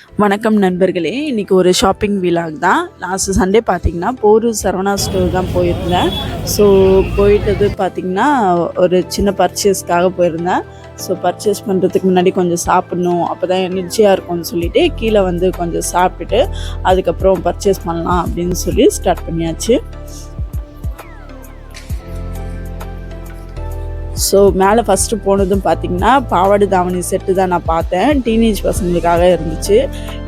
வணக்கம் நண்பர்களே, இன்றைக்கி ஒரு ஷாப்பிங் விலாக் தான். லாஸ்ட்டு சண்டே பார்த்திங்கன்னா போரூர் சரவணா ஸ்டோர் தான் போயிருந்தேன். ஸோ போயிட்டது பார்த்திங்கன்னா ஒரு சின்ன பர்ச்சேஸ்க்காக போயிருந்தேன். ஸோ பர்ச்சேஸ் பண்ணுறதுக்கு முன்னாடி கொஞ்சம் சாப்பிட்ணும், அப்போ தான் எனர்ஜியாக இருக்கும்னு சொல்லிவிட்டு கீழே வந்து கொஞ்சம் சாப்பிட்டுட்டு அதுக்கப்புறம் பர்ச்சேஸ் பண்ணலாம் அப்படின்னு சொல்லி ஸ்டார்ட் பண்ணியாச்சு. ஸோ மேலே ஃபஸ்ட்டு போனதும் பார்த்திங்கன்னா பாவாடை தாவணி செட்டு தான் நான் பார்த்தேன். டீனேஜ் பசங்களுக்காக இருந்துச்சு.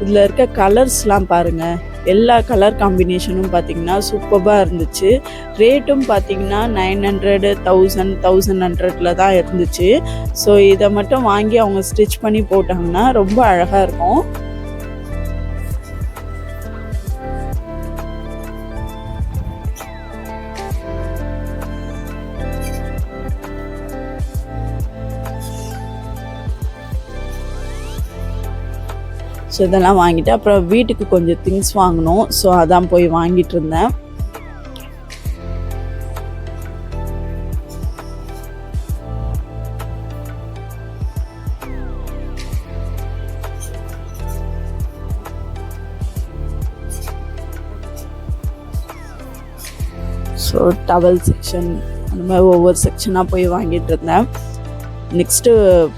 இதில் இருக்க கலர்ஸ்லாம் பாருங்கள், எல்லா கலர் காம்பினேஷனும் பார்த்திங்கன்னா சூப்பராக இருந்துச்சு. ரேட்டும் பார்த்திங்கன்னா 900, 1000, 1100 தான் இருந்துச்சு. ஸோ இதை மட்டும் வாங்கி அவங்க ஸ்டிச் பண்ணி போட்டாங்கன்னா ரொம்ப அழகாக இருக்கும். ஸோ இதெல்லாம் வாங்கிட்டு அப்புறம் வீட்டுக்கு கொஞ்சம் திங்ஸ் வாங்கணும். ஸோ அதான் போய் வாங்கிட்டு இருந்தேன். ஸோ டவல் செக்ஷன் அந்த மாதிரி ஒவ்வொரு செக்ஷனாக போய் வாங்கிட்டு இருந்தேன். நெக்ஸ்ட்டு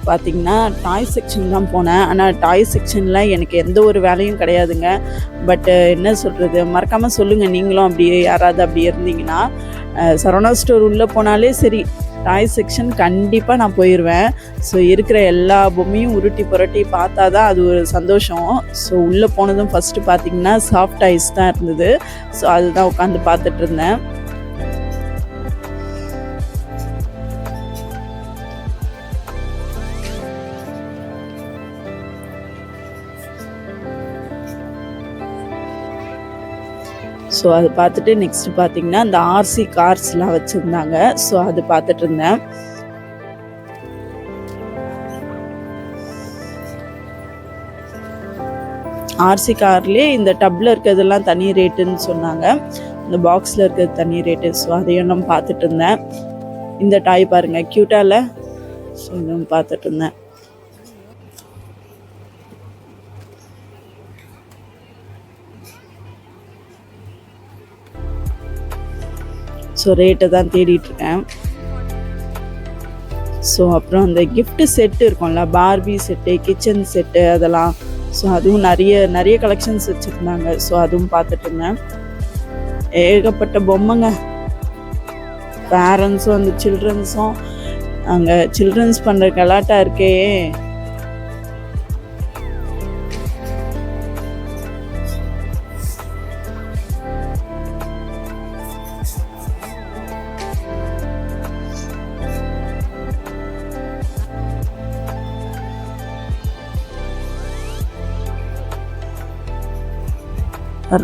பார்த்திங்கன்னா டாய் செக்ஷன் தான் போனேன். ஆனால் டாய் செக்ஷனில் எனக்கு எந்த ஒரு வேலையும் கிடையாதுங்க. பட்டு என்ன சொல்கிறது, மறக்காமல் சொல்லுங்கள் நீங்களும் அப்படி யாராவது அப்படி இருந்தீங்கன்னா. சரவணா ஸ்டோர் உள்ளே போனாலே சரி, டாய் செக்ஷன் கண்டிப்பாக நான் போயிடுவேன். ஸோ இருக்கிற எல்லா பொம்மையும் உருட்டி புரட்டி பார்த்தா தான் அது ஒரு சந்தோஷம். ஸோ உள்ளே போனதும் ஃபஸ்ட்டு பார்த்திங்கன்னா சாஃப்ட் டாய்ஸ் தான் இருந்தது. ஸோ அதுதான் உட்காந்து பார்த்துட்டு இருந்தேன். ஸோ அது பார்த்துட்டு நெக்ஸ்ட்டு பார்த்திங்கன்னா இந்த ஆர்சி கார்ஸ்லாம் வச்சுருந்தாங்க. ஸோ அது பார்த்துட்டு இருந்தேன். ஆர்சி கார்லேயே இந்த டப்பில் இருக்கிறதெல்லாம் தனி ரேட்டுன்னு சொன்னாங்க, இந்த பாக்ஸில் இருக்கிறது தனி ரேட்டு. ஸோ அதையும் நான் பார்த்துட்டு இருந்தேன். இந்த டாய் பாருங்கள், க்யூட்டாவில். ஸோ இதுவும் பார்த்துட்டு இருந்தேன். ஸோ ரேட்டை தான் தேடிட்டுருக்கேன். ஸோ அப்புறம் அந்த கிஃப்ட்டு செட்டு இருக்கும்ல, பார்பி செட்டு, கிச்சன் செட்டு, அதெல்லாம். ஸோ அதுவும் நிறைய கலெக்ஷன்ஸ் வச்சுருந்தாங்க. ஸோ அதுவும் பார்த்துட்டு இருந்தேன். ஏகப்பட்ட பொம்மைங்க. பேரண்ட்ஸும் அந்த சில்ட்ரன்ஸும் அங்கே சில்ட்ரன்ஸ் பண்ணுற கலாட்டா இருக்கே.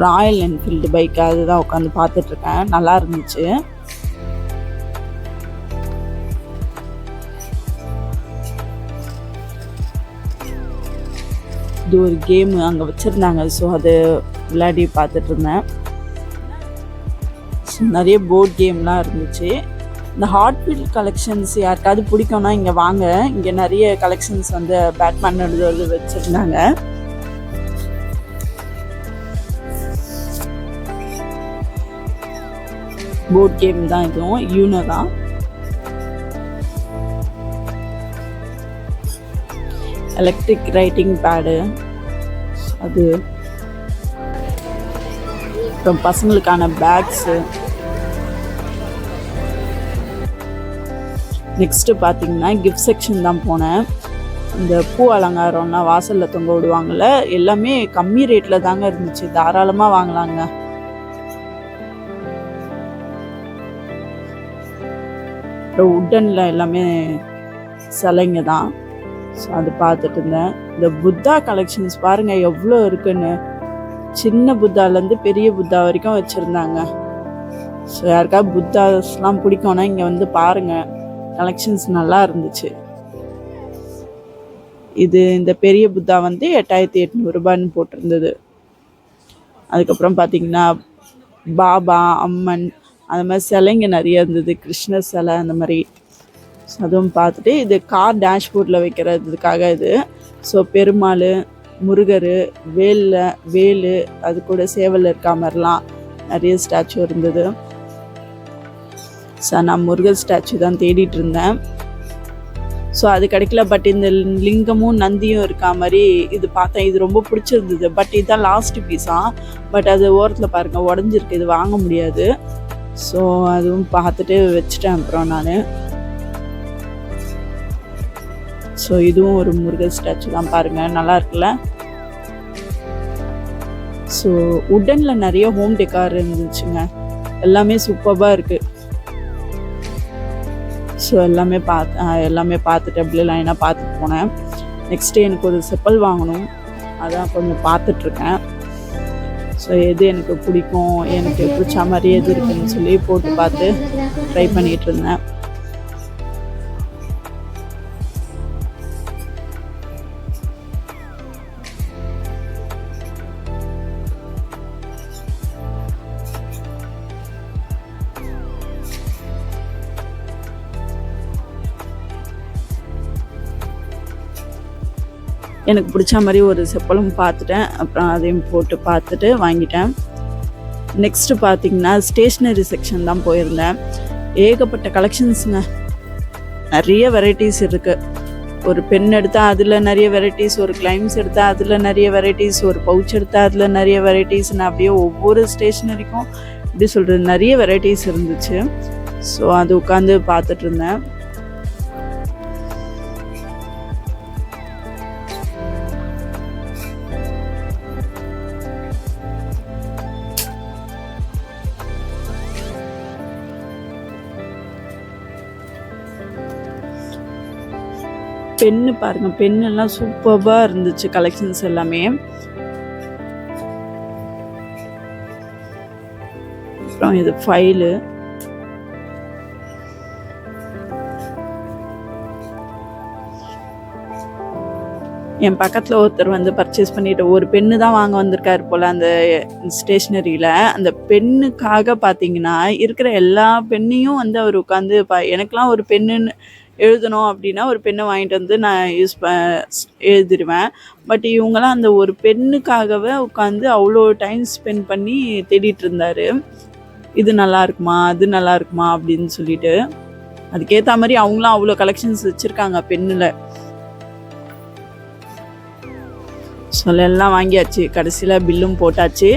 ராயல் என்ஃபீல்டு பைக் அதுதான் உட்காந்து பார்த்துட்ருக்கேன். நல்லா இருந்துச்சு. இது ஒரு கேமு அங்கே வச்சுருந்தாங்க. ஸோ அது விளையாடி பார்த்துட்டு இருந்தேன். ஸோ நிறைய போர்ட் கேம்லாம் இருந்துச்சு. இந்த ஹாட் வீல் கலெக்ஷன்ஸ் யாருக்காவது பிடிக்கும்னா இங்கே வாங்க. இங்கே நிறைய கலெக்ஷன்ஸ் வந்து பேட்மேன் எழுதுறது வச்சுருந்தாங்க. போர்ட் கேம் தான், இதுவும் யூனோ தான். எலக்ட்ரிக் ரைட்டிங் பேடு அது, அப்புறம் பசங்களுக்கான பேக்ஸு. நெக்ஸ்ட்டு பார்த்திங்கன்னா கிஃப்ட் செக்ஷன் தான் போனேன். இந்த பூ அலங்காரம்லாம் வாசலில் தொங்க விடுவாங்கள்ல, எல்லாமே கம்மி ரேட்டில் தாங்க இருந்துச்சு. தாராளமாக வாங்கலாங்க. அப்புறம் உட்டனில் எல்லாமே சிலைங்க தான். ஸோ அது பார்த்துட்டு இருந்தேன். இந்த புத்தா கலெக்ஷன்ஸ் பாருங்கள் எவ்வளோ இருக்குன்னு. சின்ன புத்தாலேருந்து பெரிய புத்தா வரைக்கும் வச்சுருந்தாங்க. ஸோ யாருக்காவது புத்தாஸ்லாம் பிடிக்கும்னா இங்கே வந்து பாருங்கள், கலெக்ஷன்ஸ் நல்லா இருந்துச்சு. இந்த பெரிய புத்தா வந்து 8800 ரூபான்னு போட்டிருந்தது. அதுக்கப்புறம் பார்த்திங்கன்னா பாபா, அம்மன், அந்த மாதிரி சிலைங்க நிறைய இருந்தது. கிருஷ்ணர் சிலை அந்த மாதிரி. ஸோ அதுவும் பார்த்துட்டு இது கார் டேஷ்போர்டில் வைக்கிறதுக்காக இது. ஸோ பெருமாள் முருகர், வேலு அது கூட சேவல் இருக்கா மாதிரிலாம் நிறைய ஸ்டாச்சு இருந்தது. ஸோ நான் முருகர் ஸ்டாச்சு தான் தேடிட்டு இருந்தேன். ஸோ அது கிடைக்கல. பட் இந்த லிங்கமும் நந்தியும் இருக்கா மாதிரி இது பார்த்தேன். இது ரொம்ப பிடிச்சிருந்தது. பட் இதுதான் லாஸ்ட் பீஸா. பட் அது ஓரத்தில் பாருங்கள் உடஞ்சிருக்கு. இது வாங்க முடியாது. ஸோ அதுவும் பார்த்துட்டு வச்சுட்டேன் அப்புறம் நான். ஸோ இதுவும் ஒரு முருகர் ஸ்டாச்சு தான் பாருங்கள், நல்லா இருக்குல்ல. ஸோ உட்டனில் நிறைய ஹோம் டெக்கார் இருந்துச்சுங்க. எல்லாமே சூப்பராக இருக்குது. ஸோ எல்லாமே பார்த்துட்டு அப்படியே லைனாக பார்த்துட்டு போனேன். நெக்ஸ்ட்டு எனக்கு ஒரு செப்பல் வாங்கணும், அதான் கொஞ்சம் பார்த்துட்ருக்கேன். ஸோ எது எனக்கு பிடிக்கும், எனக்கு பிடிச்ச மாதிரி எது இருக்குதுன்னு சொல்லி போட்டு பார்த்து ட்ரை பண்ணிகிட்டு இருந்தேன். எனக்கு பிடிச்ச மாதிரி ஒரு செப்பலும் பார்த்துட்டேன். அப்புறம் அதையும் போட்டு பார்த்துட்டு வாங்கிட்டேன். நெக்ஸ்ட்டு பார்த்திங்கன்னா ஸ்டேஷ்னரி செக்ஷன் தான் போயிருந்தேன். ஏகப்பட்ட கலெக்ஷன்ஸுங்க, நிறைய வெரைட்டிஸ் இருக்குது. ஒரு பென் எடுத்தால் அதில் நிறைய வெரைட்டிஸ், ஒரு கிளைம்ஸ் எடுத்தால் அதில் நிறைய வெரைட்டிஸ், ஒரு பவுச் எடுத்தால் அதில் நிறைய வெரைட்டிஸ். நான் அப்படியே ஒவ்வொரு ஸ்டேஷ்னரிக்கும் எப்படி சொல்கிறது நிறைய வெரைட்டிஸ் இருந்துச்சு. ஸோ அது உட்காந்து பார்த்துட்டு இருந்தேன். பென்னு பாருங்கள், பென்னெல்லாம் சூப்பராக இருந்துச்சு கலெக்ஷன்ஸ் எல்லாமே. அப்புறம் இது ஃபைலு, என் பக்கத்தில் ஒருத்தர் வந்து பர்ச்சேஸ் பண்ணிட்டு ஒரு பென்னு தான் வாங்க வந்திருக்காரு போல் அந்த ஸ்டேஷ்னரியில். அந்த பென்னுக்காக பார்த்தீங்கன்னா இருக்கிற எல்லா பென்னையும் வந்து அவர் உட்காந்து எனக்கெலாம் ஒரு பென்னுன்னு எழுதணும் அப்படின்னா ஒரு பெண்ணை வாங்கிட்டு வந்து நான் எழுதிடுவேன். பட் இவங்களாம் அந்த ஒரு பெண்ணுக்காகவே உட்காந்து அவ்வளோ டைம் ஸ்பெண்ட் பண்ணி தேடிட்டு இருந்தார். இது நல்லா இருக்குமா, அது நல்லா இருக்குமா அப்படின்னு சொல்லிட்டு. அதுக்கேற்ற மாதிரி அவங்களாம் அவ்வளோ கலெக்ஷன்ஸ் வச்சுருக்காங்க பெண்ணில். எல்லாம் வாங்கியாச்சு. கடைசியில் பில்லும் போட்டாச்சு.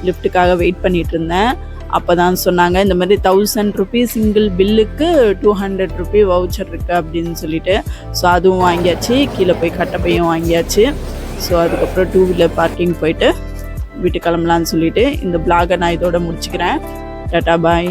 லிஃப்ட்டுக்காக வெயிட் பண்ணிகிட்டு இருந்தேன். அப்போ தான் சொன்னாங்க இந்த மாதிரி 1000 ரூபீஸ் சிங்கிள் பில்லுக்கு 200 ரூபி வவுச்சர் இருக்குது அப்படின்னு சொல்லிட்டு. ஸோ அதுவும் வாங்கியாச்சு. கீழே போய் கட்டப்பையும் வாங்கியாச்சு. ஸோ அதுக்கப்புறம் 2 வீலர் பார்க்கிங் போயிட்டு வீட்டு கிளம்பலான்னு சொல்லிட்டு இந்த பிளாகை நான் இதோட முடிச்சுக்கிறேன். டாடா பாய்.